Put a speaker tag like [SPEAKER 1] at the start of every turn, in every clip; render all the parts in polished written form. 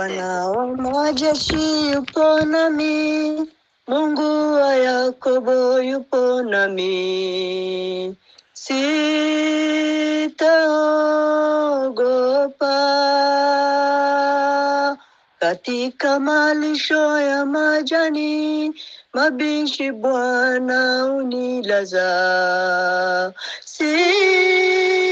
[SPEAKER 1] Bwana wa majeshi yupo nami, Mungu wa Yakobo yupo nami. Sitaogopa, katika malisho ya majani mabichi Bwana unilaza. Sitaogopa,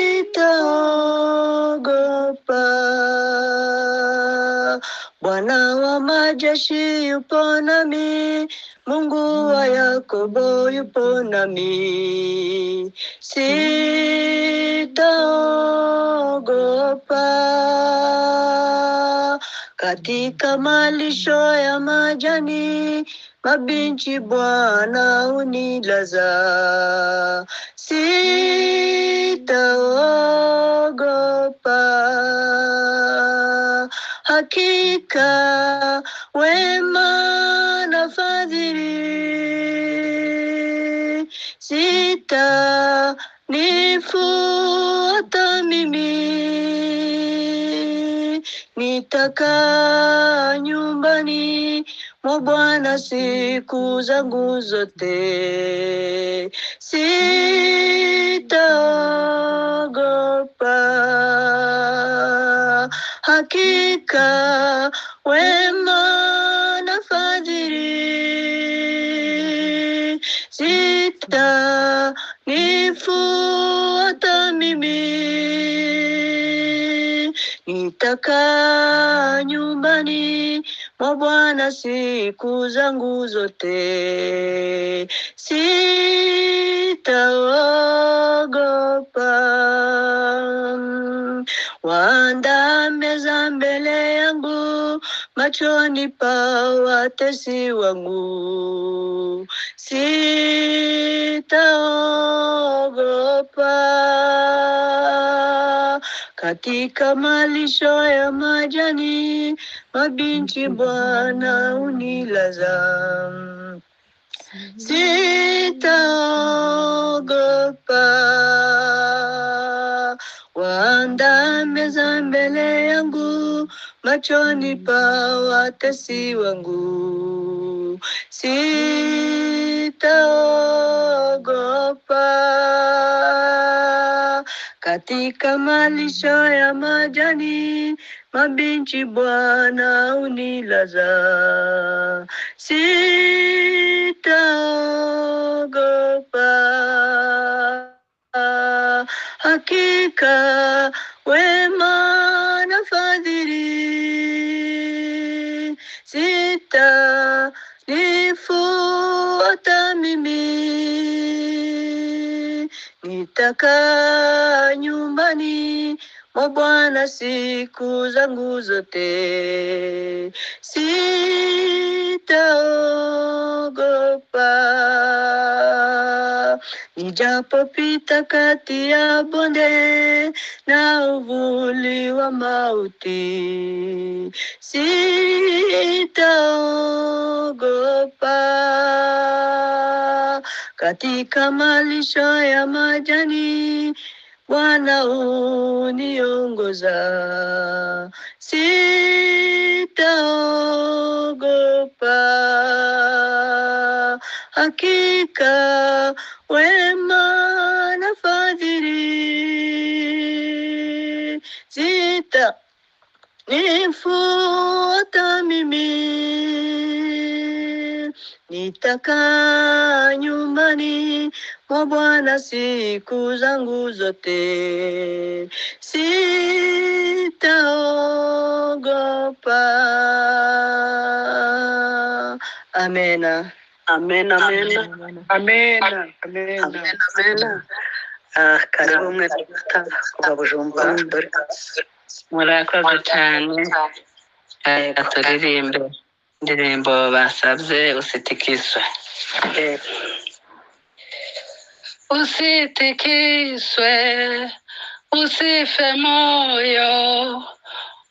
[SPEAKER 1] Bwana wa majeshi yupo nami, Mungu wa Yakobo yupo nami. Sitaogopa, katika malisho ya majani mabichi Bwana unilaza. Sitaogopa, hakika wema na fadhili zitanifuata mimi. Nitakaa nyumbani mwa Bwana siku zangu zote. Sitaogopa, hakika wema na fadhili zitanifuata mimi. Nitakaa nyumbani mwa Bwana siku zangu zote. Sitaogopa, waandaa meza mbele yangu machoni pa watesi wangu. Sitaogopa, katika malisho ya majani mabichi Bwana unilaza. Sitaogopa, waandaa meza mbele yangu machoni pa watesi wangu. Sitaogopa, katika malisho ya majani mabichi Bwana unilaza. Sitaogopa, hakika wema na fadhili zitanifuata mimi. Nitakaa nyumbani mwa Bwana siku zangu zote. Sitaogopa, nijapopita kati ya bonde na uvuli wa mauti. Sitaogopa, katika malisho ya majani Bwana uniongoza. Sitaogopa, hakika wema na fadhili zitanifuata mimi. Nitakaa nyumbani mwa Bwana siku zangu zote. Sitaogopa. Amena.
[SPEAKER 2] Amen, amen. Amen, amen.
[SPEAKER 1] Amen. Karibu mwese kuva Bujumbura.
[SPEAKER 3] Murakoze cyane. Turirimbe indirimbo basabye usitikiswe. Usitikiswe, usife moyo,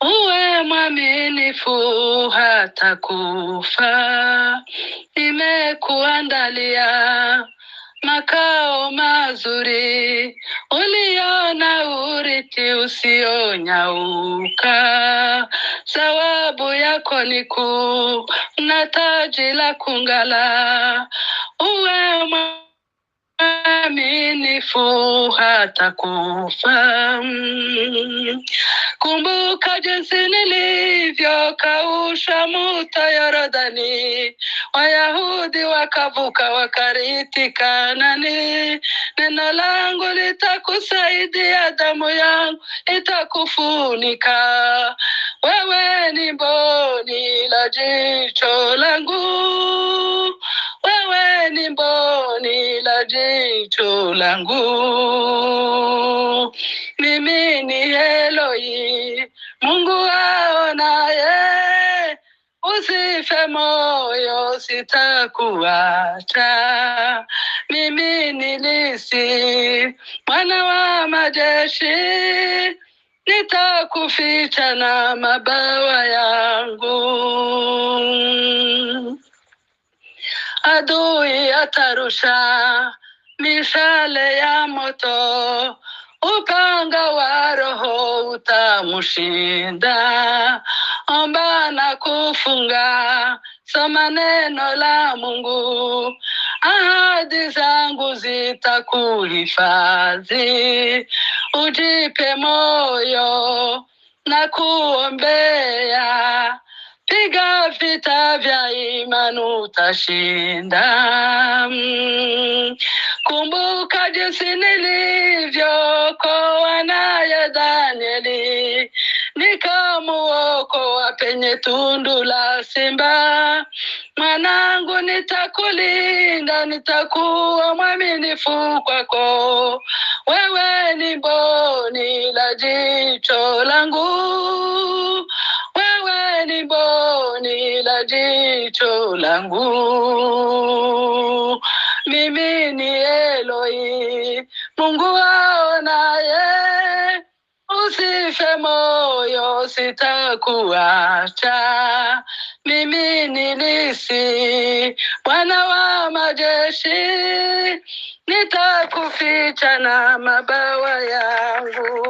[SPEAKER 3] uwe mwaminifu hata kufa. Nimekuandalia makao mazuri, uliona uri mti usionyauka. Sawabu yako ni kuu na taji la kung'aa. Uwe mwaminifu hata kufa. Kumbuka jinsi nilivyokausha mto Yordani, Wayahudi wakavuka wakarithi Kanaani. Neno langu litakusaidia, damu yangu itakufunika. Wewe ni mboni la jicho langu, wewe ni mboni la jicho langu. Mimi ni Eloi, Mungu aonaye. Usife moyo, sitakuacha. Mimi ni Nisi, Bwana wa majeshi, nitakuficha na mabawa yangu. Adui atarusha mishale ya moto, upanga wa Roho utamushinda. Omba na kufunga, soma neno la Mungu, ahadi zangu zitakuhifadhi. Ujipe moyo na kuombea, piga vita vya imani utashinda. Kumbuka jinsi nilivyookoa naye Danieli, nikamuokoa penye tundu la simba. Mwanangu, nitakulinda, nitakuwa mwaminifu kwako. Wewe ni mboni la jicho langu, wewe ni mboni la jicho langu. Mimi ni Eloi, Mungu aonaye. Usife moyo, sitakuacha. Mimi ni Nisi, Bwana wa majeshi, nitakuficha na mabawa yangu.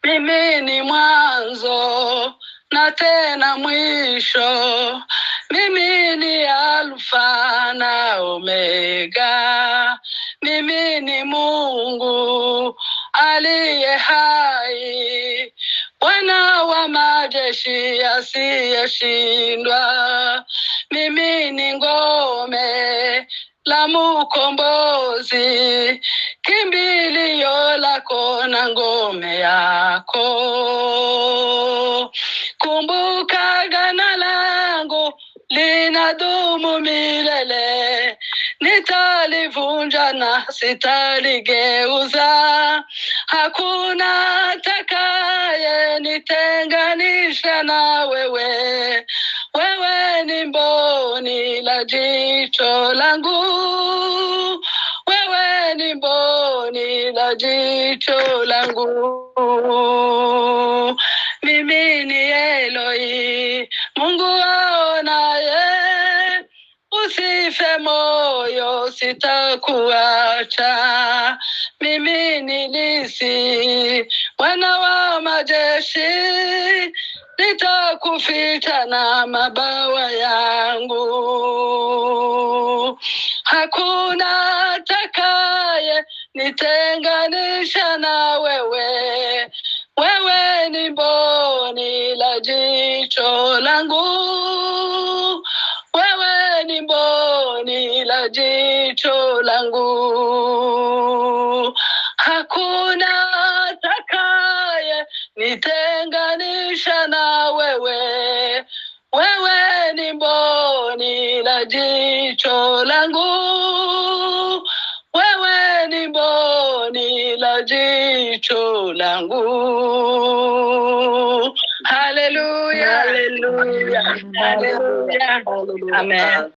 [SPEAKER 3] Mimi ni mwanzo na tena mwisho, mimi ni Alfa na Omega. Mimi ni Mungu aliye hai, Bwana wa majeshi asiyeshindwa. Mimi ni ngome la mkombozi, kimbilio lako na ngome yako. Kumbuka agano langu linadumu milele, nitalivunja na sitaligeuza. Hakuna atakaye nitenganisha na wewe. Wewe ni mboni la jicho langu, wewe ni mboni la jicho langu. Mimi ni Eloi, Mungu aonaye. Usife moyo, sitakuacha. Mimi ni Nisi, Bwana wa majeshi, nitakuficha na mabawa yangu. Hakuna atakaye nitenganisha na wewe. Wewe ni mboni la jicho langu, wewe ni mboni la jicho langu. Hakuna atakaye nitenganisha na wewe. Wewe ni mboni la jicho langu, wewe ni mboni la jicho langu. Hallelujah, hallelujah, hallelujah. Amen.